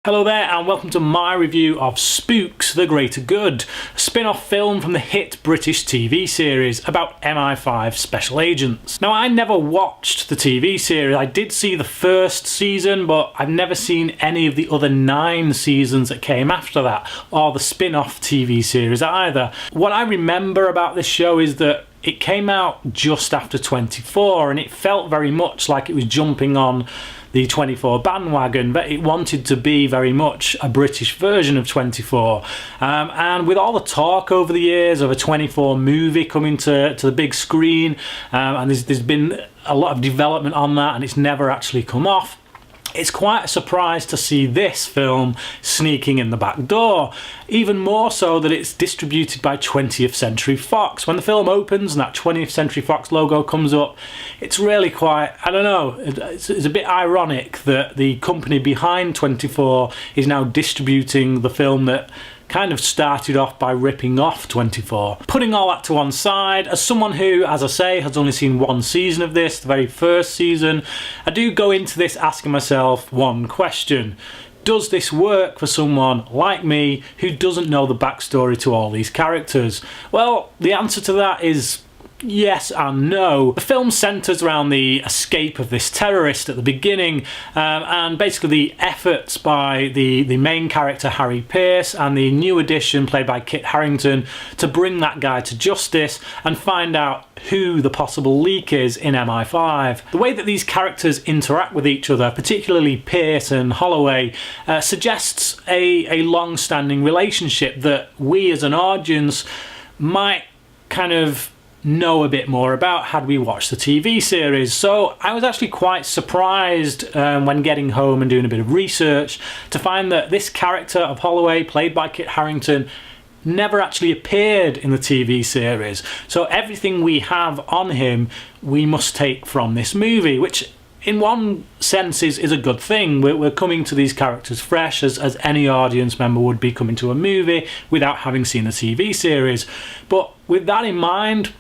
Hello there and welcome to my review of Spooks, The Greater Good, a spin-off film from the hit British TV series about MI-5 special agents. Now, I never watched the TV series. I did see the first season, but I've never seen any of the other 9 seasons that came after that, or the spin-off TV series either. What I remember about this show is that it came out just after 24 and it felt very much like it was jumping on the 24 bandwagon, but it wanted to be very much a British version of 24. And with all the talk over the years of a 24 movie coming to the big screen, and there's been a lot of development on that and it's never actually come off, it's quite a surprise to see this film sneaking in the back door. Even more so that it's distributed by 20th Century Fox. When the film opens and that 20th Century Fox logo comes up, it's really quite, I don't know, it's a bit ironic that the company behind 24 is now distributing the film that kind of started off by ripping off 24. Putting all that to one side, as someone who, as I say, has only seen one season of this, the very first season, I do go into this asking myself one question. Does this work for someone like me who doesn't know the backstory to all these characters? Well, the answer to that is yes and no. The film centres around the escape of this terrorist at the beginning, and basically the efforts by the main character Harry Pearce and the new addition played by Kit Harington to bring that guy to justice and find out who the possible leak is in MI-5. The way that these characters interact with each other, particularly Pearce and Holloway, suggests a long-standing relationship that we as an audience might kind of know a bit more about had we watched the TV series. So I was actually quite surprised when getting home and doing a bit of research to find that this character of Holloway, played by Kit Harington, never actually appeared in the TV series. So everything we have on him we must take from this movie, which in one sense is a good thing. We're coming to these characters fresh, as any audience member would be coming to a movie without having seen the TV series. But with that in mind,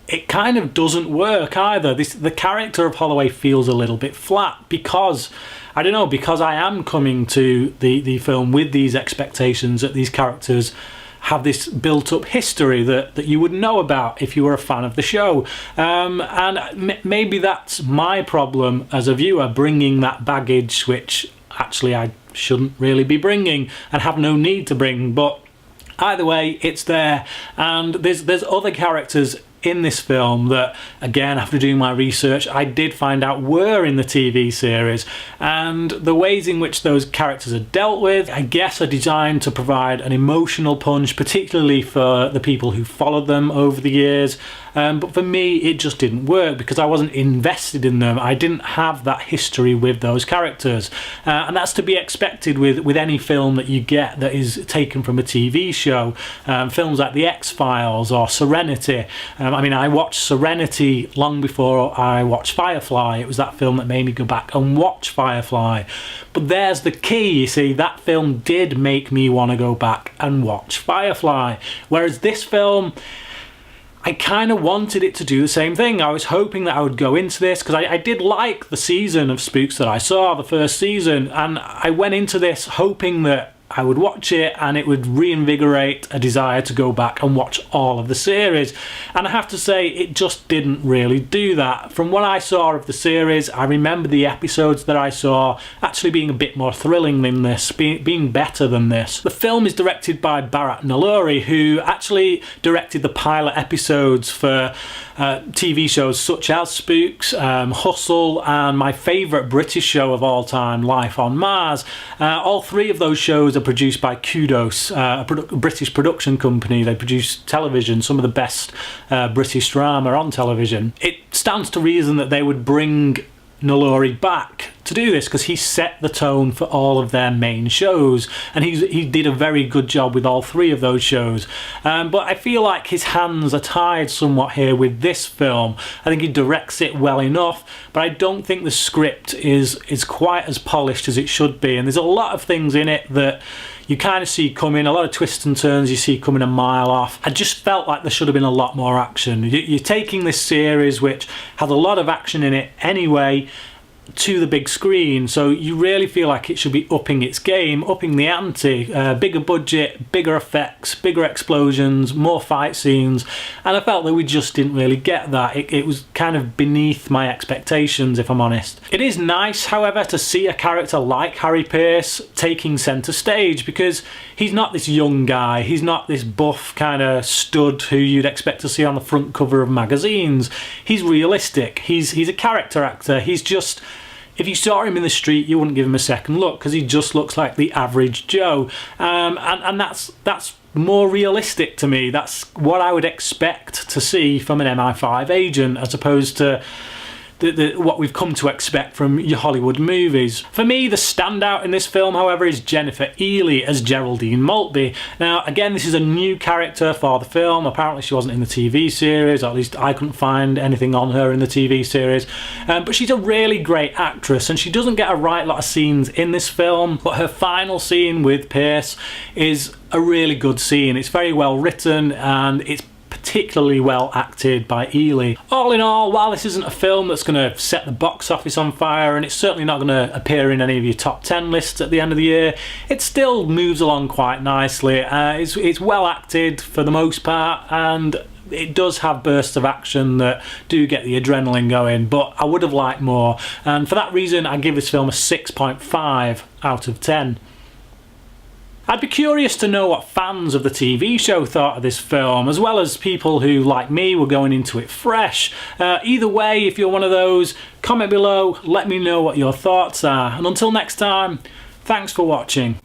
it kind of doesn't work either. The character of Holloway feels a little bit flat because, I don't know, because I am coming to the film with these expectations that these characters have this built-up history that you would know about if you were a fan of the show. And maybe that's my problem as a viewer, bringing that baggage which actually I shouldn't really be bringing and have no need to bring. But either way, it's there, and there's other characters in this film that, again, after doing my research, I did find out were in the TV series, and the ways in which those characters are dealt with, I guess, are designed to provide an emotional punch, particularly for the people who followed them over the years. But for me, it just didn't work because I wasn't invested in them. I didn't have that history with those characters, and that's to be expected with any film that you get that is taken from a TV show. Films like The X-Files or Serenity. I mean, I watched Serenity long before I watched Firefly. It was that film that made me go back and watch Firefly. But there's the key, you see, that film did make me want to go back and watch Firefly. Whereas this film, I kind of wanted it to do the same thing. I was hoping that I would go into this because I did like the season of Spooks that I saw, the first season, and I went into this hoping that I would watch it and it would reinvigorate a desire to go back and watch all of the series. And I have to say, it just didn't really do that. From what I saw of the series, I remember the episodes that I saw actually being a bit more thrilling than this, being better than this. The film is directed by Bharat Nalluri, who actually directed the pilot episodes for TV shows such as Spooks, Hustle, and my favourite British show of all time, Life on Mars. All 3 of those shows are produced by Kudos, a British production company. They produce television, some of the best British drama on television. It stands to reason that they would bring Nalluri back to do this because he set the tone for all of their main shows, and he did a very good job with all 3 of those shows. But I feel like his hands are tied somewhat here with this film. I think he directs it well enough, but I don't think the script is quite as polished as it should be, and there's a lot of things in it that you kind of see coming, a lot of twists and turns you see coming a mile off. I just felt like there should have been a lot more action. You're taking this series which has a lot of action in it anyway, to the big screen, so you really feel like it should be upping its game, upping the ante, bigger budget, bigger effects, bigger explosions, more fight scenes, and I felt that we just didn't really get that. It was kind of beneath my expectations, if I'm honest. It is nice, however, to see a character like Harry Pearce taking centre stage, because he's not this young guy, he's not this buff kind of stud who you'd expect to see on the front cover of magazines. He's realistic, he's a character actor, he's just... If you saw him in the street, you wouldn't give him a second look, because he just looks like the average Joe, and that's more realistic to me. That's what I would expect to see from an MI5 agent, as opposed to what we've come to expect from your Hollywood movies. For me, the standout in this film, however, is Jennifer Ehle as Geraldine Maltby. Now, again, this is a new character for the film. Apparently she wasn't in the TV series, or at least I couldn't find anything on her in the TV series. But she's a really great actress, and she doesn't get a right lot of scenes in this film, but her final scene with Pearce is a really good scene. It's very well written, and it's particularly well acted by Ehle. All in all, while this isn't a film that's going to set the box office on fire, and it's certainly not going to appear in any of your top 10 lists at the end of the year, it still moves along quite nicely. It's well acted for the most part, and it does have bursts of action that do get the adrenaline going, but I would have liked more, and for that reason I give this film a 6.5 out of 10. I'd be curious to know what fans of the TV show thought of this film, as well as people who, like me, were going into it fresh. Either way, if you're one of those, comment below, let me know what your thoughts are. And until next time, thanks for watching.